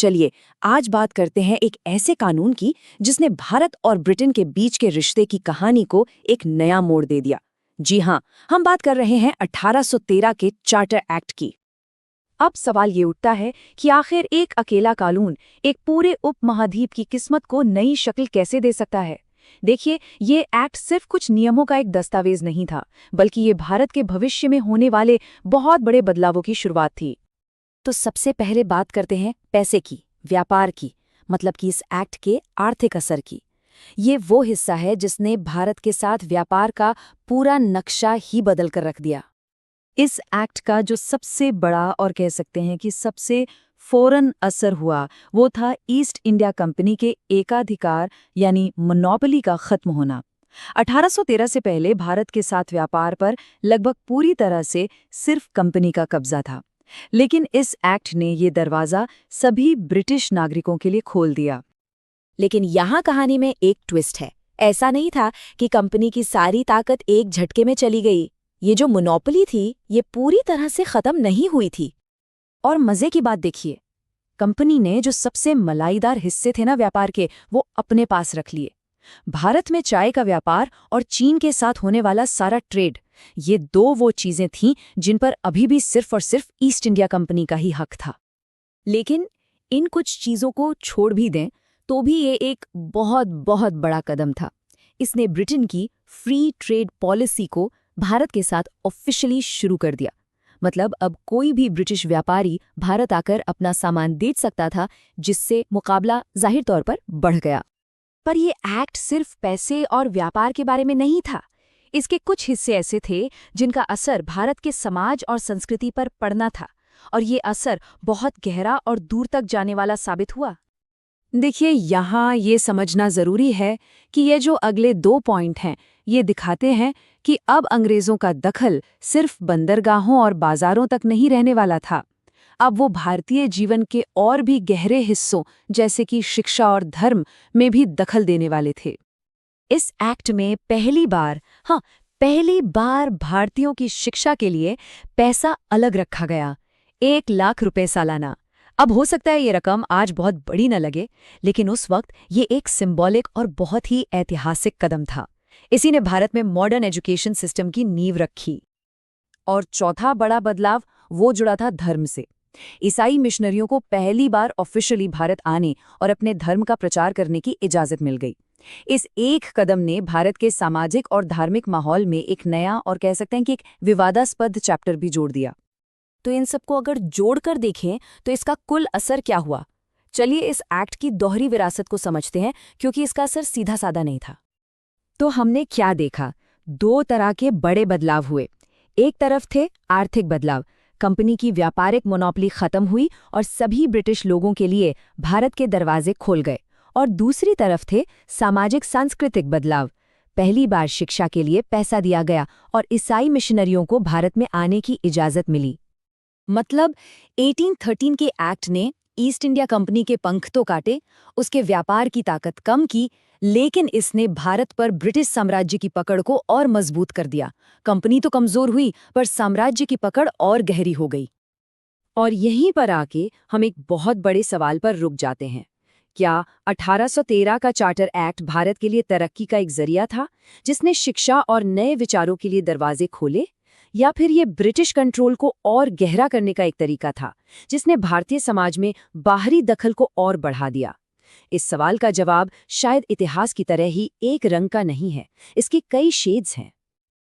चलिए आज बात करते हैं एक ऐसे कानून की जिसने भारत और ब्रिटेन के बीच के रिश्ते की कहानी को एक नया मोड़ दे दिया। जी हाँ, हम बात कर रहे हैं 1813 के चार्टर एक्ट की। अब सवाल ये उठता है कि आखिर एक अकेला कानून एक पूरे उपमहाद्वीप की किस्मत को नई शक्ल कैसे दे सकता है। देखिए, ये एक्ट सिर्फ कुछ नियमों का एक दस्तावेज नहीं था, बल्कि ये भारत के भविष्य में होने वाले बहुत बड़े बदलावों की शुरुआत थी। तो सबसे पहले बात करते हैं पैसे की, व्यापार की, मतलब कि इस एक्ट के आर्थिक असर की। ये वो हिस्सा है जिसने भारत के साथ व्यापार का पूरा नक्शा ही बदल कर रख दिया। इस एक्ट का जो सबसे बड़ा और कह सकते हैं कि सबसे फौरन असर हुआ वो था ईस्ट इंडिया कंपनी के एकाधिकार यानी मोनोपोली का खत्म होना। 1813 से पहले भारत के साथ व्यापार पर लगभग पूरी तरह से सिर्फ कंपनी का कब्जा था, लेकिन इस एक्ट ने ये दरवाज़ा सभी ब्रिटिश नागरिकों के लिए खोल दिया। लेकिन यहाँ कहानी में एक ट्विस्ट है। ऐसा नहीं था कि कंपनी की सारी ताकत एक झटके में चली गई। ये जो मोनोपोली थी, ये पूरी तरह से खत्म नहीं हुई थी। और मजे की बात देखिए, कंपनी ने जो सबसे मलाईदार हिस्से थे ना व्यापार के, वो अपने पास रख लिए। भारत में चाय का व्यापार और चीन के साथ होने वाला सारा ट्रेड, ये दो वो चीजें थीं जिन पर अभी भी सिर्फ और सिर्फ ईस्ट इंडिया कंपनी का ही हक था। लेकिन इन कुछ चीजों को छोड़ भी दें तो भी ये एक बहुत बहुत बड़ा कदम था। इसने ब्रिटेन की फ्री ट्रेड पॉलिसी को भारत के साथ ऑफिशियली शुरू कर दिया। मतलब अब कोई भी ब्रिटिश व्यापारी भारत आकर अपना सामान बेच सकता था, जिससे मुकाबला जाहिर तौर पर बढ़ गया। पर यह एक्ट सिर्फ पैसे और व्यापार के बारे में नहीं था। इसके कुछ हिस्से ऐसे थे जिनका असर भारत के समाज और संस्कृति पर पड़ना था, और ये असर बहुत गहरा और दूर तक जाने वाला साबित हुआ। देखिए, यहाँ ये समझना ज़रूरी है कि ये जो अगले 2 पॉइंट हैं, ये दिखाते हैं कि अब अंग्रेज़ों का दखल सिर्फ बंदरगाहों और बाज़ारों तक नहीं रहने वाला था। अब वो भारतीय जीवन के और भी गहरे हिस्सों जैसे कि शिक्षा और धर्म में भी दखल देने वाले थे। इस एक्ट में पहली बार भारतीयों की शिक्षा के लिए पैसा अलग रखा गया, 1 लाख रुपए सालाना। अब हो सकता है ये रकम आज बहुत बड़ी न लगे, लेकिन उस वक्त ये एक सिंबॉलिक और बहुत ही ऐतिहासिक कदम था। इसी ने भारत में मॉडर्न एजुकेशन सिस्टम की नींव रखी। और चौथा बड़ा बदलाव वो जुड़ा था धर्म से। ईसाई मिशनरियों को पहली बार ऑफिशियली भारत आने और अपने धर्म का प्रचार करने की इजाजत मिल गई। इस एक कदम ने भारत के सामाजिक और धार्मिक माहौल में एक नया और कह सकते हैं कि एक विवादास्पद चैप्टर भी जोड़ दिया। तो इन सबको अगर जोड़कर देखें तो इसका कुल असर क्या हुआ? चलिए इस एक्ट की दोहरी विरासत को समझते हैं, क्योंकि इसका असर सीधा साधा नहीं था। तो हमने क्या देखा? 2 तरह के बड़े बदलाव हुए। एक तरफ थे आर्थिक बदलाव, कंपनी की व्यापारिक मोनोपोली खत्म हुई और सभी ब्रिटिश लोगों के लिए भारत के दरवाजे खोल गए। और दूसरी तरफ थे सामाजिक सांस्कृतिक बदलाव। पहली बार शिक्षा के लिए पैसा दिया गया और ईसाई मिशनरियों को भारत में आने की इजाजत मिली। मतलब 1813 के एक्ट ने ईस्ट इंडिया कंपनी के पंख तो काटे, उसके व्यापार की ताकत कम की, लेकिन इसने भारत पर ब्रिटिश साम्राज्य की पकड़ को और मजबूत कर दिया। कंपनी तो कमजोर हुई, पर साम्राज्य की पकड़ और गहरी हो गई। और यहीं पर आके हम एक बहुत बड़े सवाल पर रुक जाते हैं। क्या 1813 का चार्टर एक्ट भारत के लिए तरक्की का एक जरिया था, जिसने शिक्षा और नए विचारों के लिए दरवाजे खोले? या फिर ये ब्रिटिश कंट्रोल को और गहरा करने का एक तरीका था, जिसने भारतीय समाज में बाहरी दखल को और बढ़ा दिया? इस सवाल का जवाब शायद इतिहास की तरह ही एक रंग का नहीं है। इसके कई शेड्स हैं।